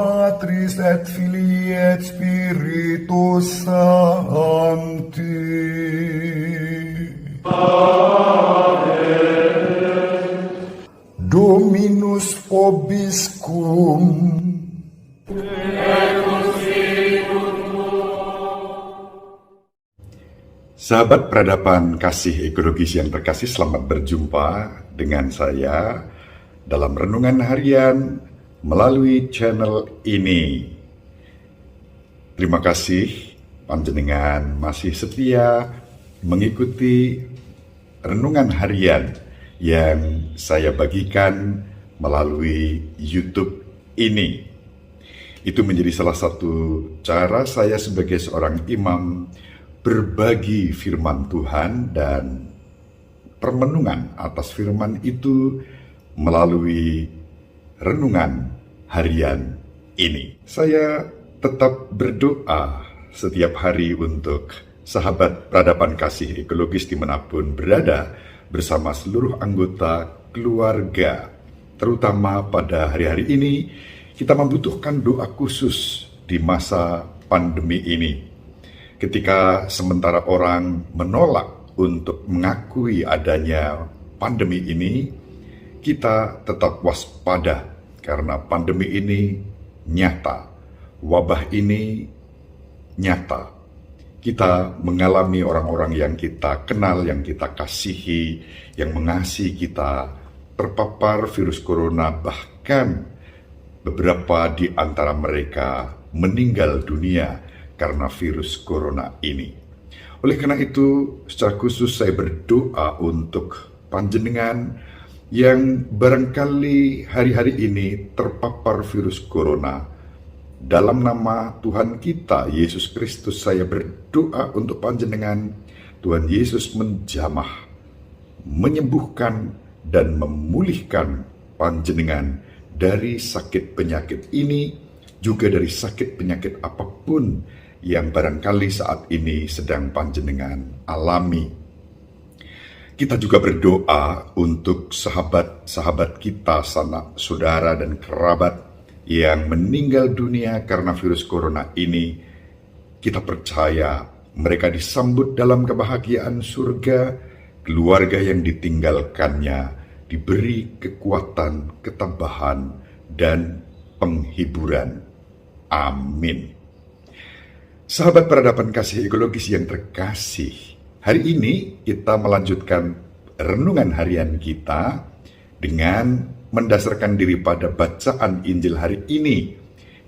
Patris et Filii et Spiritus Sancti. Dominus vobiscum. Sahabat peradaban kasih ekologis yang terkasih, selamat berjumpa dengan saya dalam renungan harian melalui channel ini. Terima kasih panjenengan masih setia mengikuti renungan harian yang saya bagikan melalui YouTube ini. Itu menjadi salah satu cara saya sebagai seorang imam berbagi firman Tuhan dan permenungan atas firman itu melalui renungan harian ini. Saya tetap berdoa setiap hari untuk sahabat peradaban kasih ekologis dimanapun berada, bersama seluruh anggota keluarga. Terutama pada hari-hari ini, kita membutuhkan doa khusus di masa pandemi ini. Ketika sementara orang menolak untuk mengakui adanya pandemi ini, kita tetap waspada karena pandemi ini nyata, wabah ini nyata. Kita mengalami orang-orang yang kita kenal, yang kita kasihi, yang mengasihi kita, terpapar virus corona, bahkan beberapa di antara mereka meninggal dunia karena virus corona ini. Oleh karena itu, secara khusus saya berdoa untuk panjenengan yang barangkali hari-hari ini terpapar virus corona. Dalam nama Tuhan kita, Yesus Kristus, saya berdoa untuk panjenengan. Tuhan Yesus menjamah, menyembuhkan, dan memulihkan panjenengan dari sakit penyakit ini, juga dari sakit penyakit apapun yang barangkali saat ini sedang panjenengan alami. Kita juga berdoa untuk sahabat-sahabat kita, sanak saudara dan kerabat yang meninggal dunia karena virus corona ini. Kita percaya mereka disambut dalam kebahagiaan surga, keluarga yang ditinggalkannya diberi kekuatan, ketabahan, dan penghiburan. Amin. Sahabat peradaban kasih ekologis yang terkasih, hari ini kita melanjutkan renungan harian kita dengan mendasarkan diri pada bacaan Injil hari ini,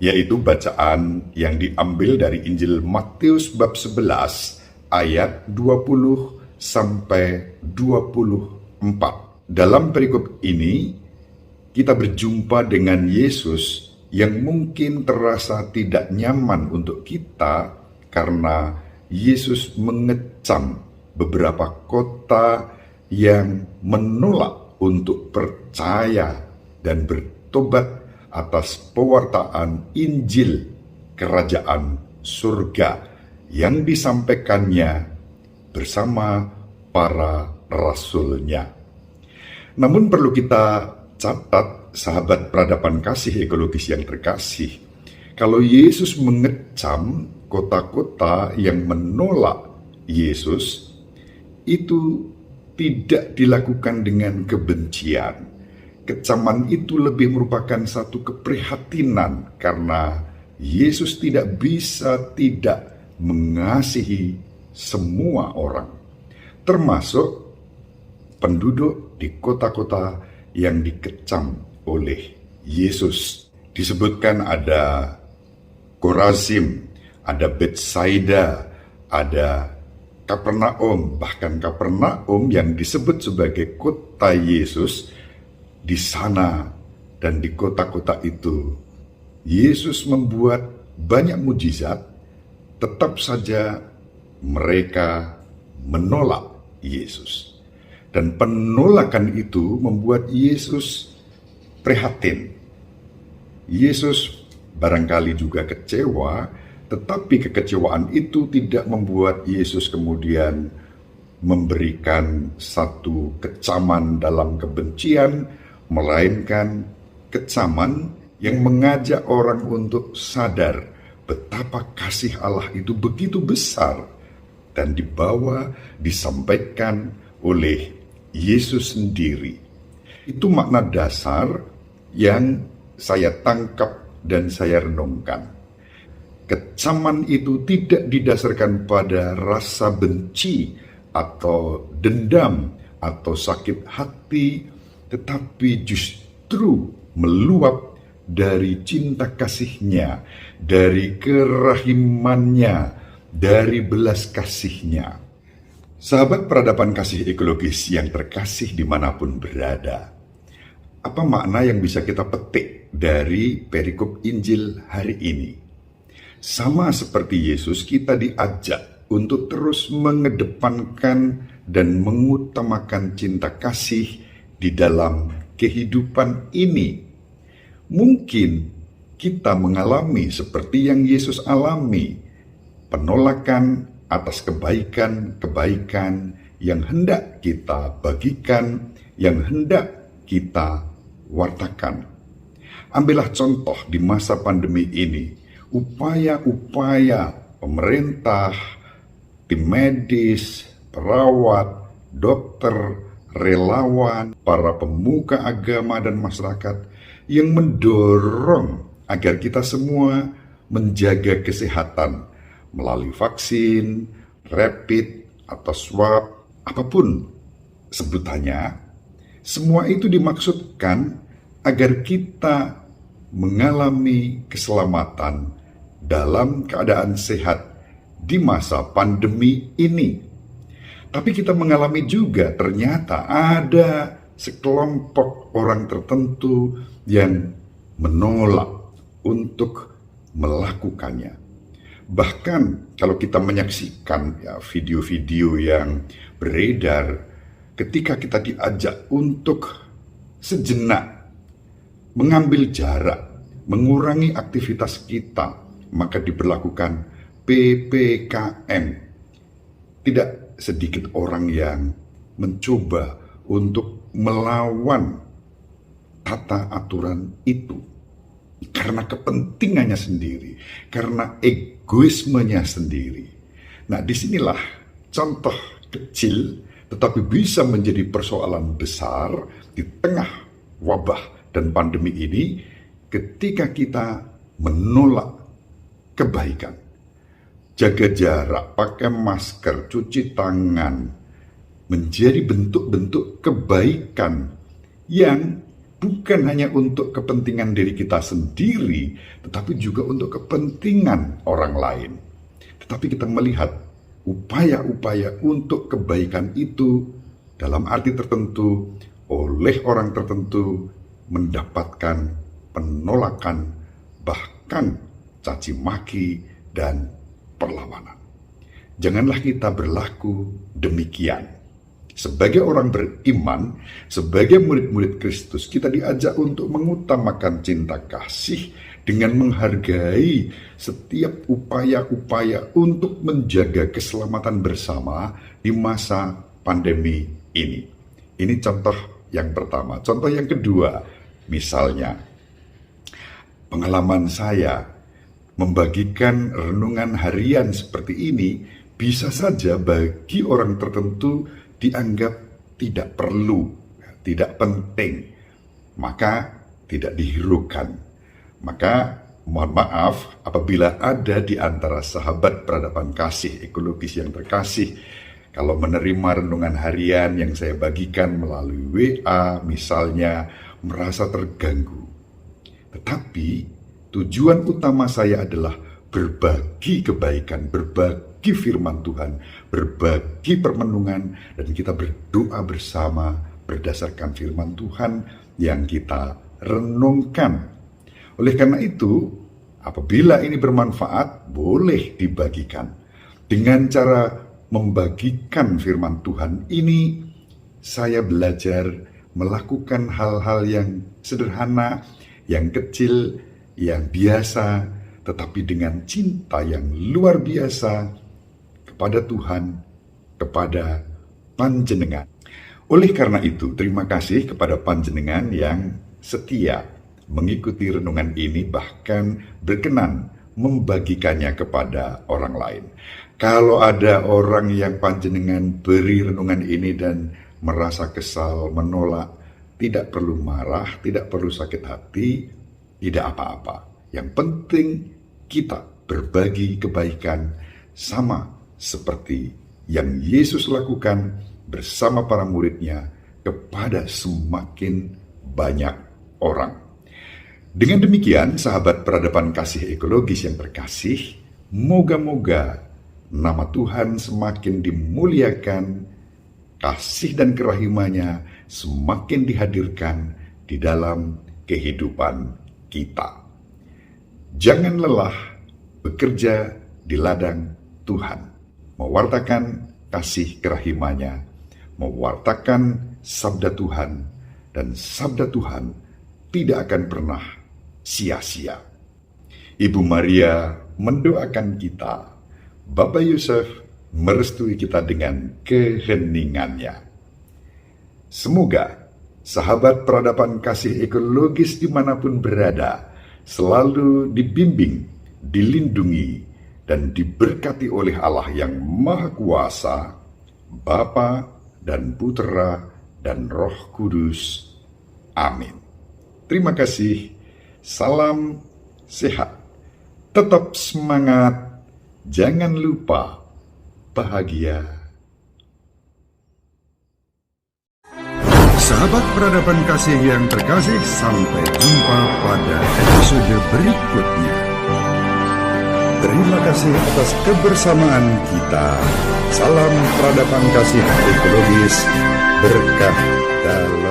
yaitu bacaan yang diambil dari Injil Matius bab 11 ayat 20 sampai 24. Dalam perikop ini kita berjumpa dengan Yesus yang mungkin terasa tidak nyaman untuk kita karena Yesus mengecam beberapa kota yang menolak untuk percaya dan bertobat atas pewartaan Injil Kerajaan Surga yang disampaikannya bersama para rasulnya. Namun perlu kita catat, sahabat peradaban kasih ekologis yang terkasih, kalau Yesus mengecam kota-kota yang menolak Yesus, itu tidak dilakukan dengan kebencian. Kecaman itu lebih merupakan satu keprihatinan karena Yesus tidak bisa tidak mengasihi semua orang, termasuk penduduk di kota-kota yang dikecam oleh Yesus. Disebutkan ada Korazim, ada Betsaida, ada Kapernaum. Bahkan Kapernaum yang disebut sebagai kota Yesus, di sana dan di kota-kota itu Yesus membuat banyak mujizat, tetap saja mereka menolak Yesus. Dan penolakan itu membuat Yesus prihatin. Yesus barangkali juga kecewa, tetapi kekecewaan itu tidak membuat Yesus kemudian memberikan satu kecaman dalam kebencian, melainkan kecaman yang mengajak orang untuk sadar betapa kasih Allah itu begitu besar dan disampaikan oleh Yesus sendiri. Itu makna dasar yang saya tangkap dan saya renungkan. Kecaman itu tidak didasarkan pada rasa benci atau dendam atau sakit hati, tetapi justru meluap dari cinta kasihnya, dari kerahimannya, dari belas kasihnya. Sahabat peradaban kasih ekologis yang terkasih dimanapun berada, apa makna yang bisa kita petik dari perikop Injil hari ini? Sama seperti Yesus, kita diajak untuk terus mengedepankan dan mengutamakan cinta kasih di dalam kehidupan ini. Mungkin kita mengalami seperti yang Yesus alami, penolakan atas kebaikan-kebaikan yang hendak kita bagikan, yang hendak kita wartakan. Ambillah contoh di masa pandemi ini, upaya-upaya pemerintah, tim medis, perawat, dokter, relawan, para pemuka agama dan masyarakat yang mendorong agar kita semua menjaga kesehatan melalui vaksin, rapid, atau swab, apapun sebutannya. Semua itu dimaksudkan agar kita mengalami keselamatan dalam keadaan sehat di masa pandemi ini. Tapi kita mengalami juga ternyata ada sekelompok orang tertentu yang menolak untuk melakukannya. Bahkan kalau kita menyaksikan video-video yang beredar, ketika kita diajak untuk sejenak mengambil jarak, mengurangi aktivitas kita, maka diberlakukan PPKM. Tidak sedikit orang yang mencoba untuk melawan tata aturan itu karena kepentingannya sendiri, karena egoismenya sendiri. Nah, disinilah contoh kecil tetapi bisa menjadi persoalan besar di tengah wabah dan pandemi ini ketika kita menolak kebaikan. Jaga jarak, pakai masker, cuci tangan, menjadi bentuk-bentuk kebaikan yang bukan hanya untuk kepentingan diri kita sendiri, tetapi juga untuk kepentingan orang lain. Tetapi kita melihat upaya-upaya untuk kebaikan itu dalam arti tertentu oleh orang tertentu mendapatkan penolakan, bahkan caci maki dan perlawanan. Janganlah kita berlaku demikian. Sebagai orang beriman, sebagai murid-murid Kristus, kita diajak untuk mengutamakan cinta kasih dengan menghargai setiap upaya-upaya untuk menjaga keselamatan bersama di masa pandemi ini. Ini contoh yang pertama. Contoh yang kedua, misalnya, pengalaman saya membagikan renungan harian seperti ini bisa saja bagi orang tertentu dianggap tidak perlu, tidak penting, maka tidak dihiraukan. Maka mohon maaf apabila ada di antara sahabat peradaban kasih ekologis yang terkasih, kalau menerima renungan harian yang saya bagikan melalui WA misalnya merasa terganggu. Tetapi tujuan utama saya adalah berbagi kebaikan, berbagi firman Tuhan, berbagi permenungan, dan kita berdoa bersama berdasarkan firman Tuhan yang kita renungkan. Oleh karena itu, apabila ini bermanfaat, boleh dibagikan. Dengan cara membagikan firman Tuhan ini, saya belajar melakukan hal-hal yang sederhana, yang kecil, yang biasa, tetapi dengan cinta yang luar biasa kepada Tuhan, kepada panjenengan. Oleh karena itu, terima kasih kepada panjenengan yang setia mengikuti renungan ini, bahkan berkenan membagikannya kepada orang lain. Kalau ada orang yang panjenengan beri renungan ini dan merasa kesal, menolak, tidak perlu marah, tidak perlu sakit hati, tidak apa-apa. Yang penting kita berbagi kebaikan sama seperti yang Yesus lakukan bersama para muridnya kepada semakin banyak orang. Dengan demikian, sahabat peradaban kasih ekologis yang terkasih, moga-moga nama Tuhan semakin dimuliakan, kasih dan kerahimannya semakin dihadirkan di dalam kehidupan kita. Jangan lelah bekerja di ladang Tuhan, mewartakan kasih kerahimannya, mewartakan sabda Tuhan, dan sabda Tuhan tidak akan pernah sia-sia. Ibu Maria mendoakan kita, Bapak Yusuf merestui kita dengan keheningannya. Semoga sahabat peradaban kasih ekologis dimanapun berada selalu dibimbing, dilindungi, dan diberkati oleh Allah yang Maha Kuasa, Bapa dan Putera dan Roh Kudus. Amin. Terima kasih. Salam sehat. Tetap semangat. Jangan lupa bahagia. Sahabat peradaban kasih yang terkasih, sampai jumpa pada episode berikutnya. Terima kasih atas kebersamaan kita. Salam peradaban kasih ekologis, berkah dalam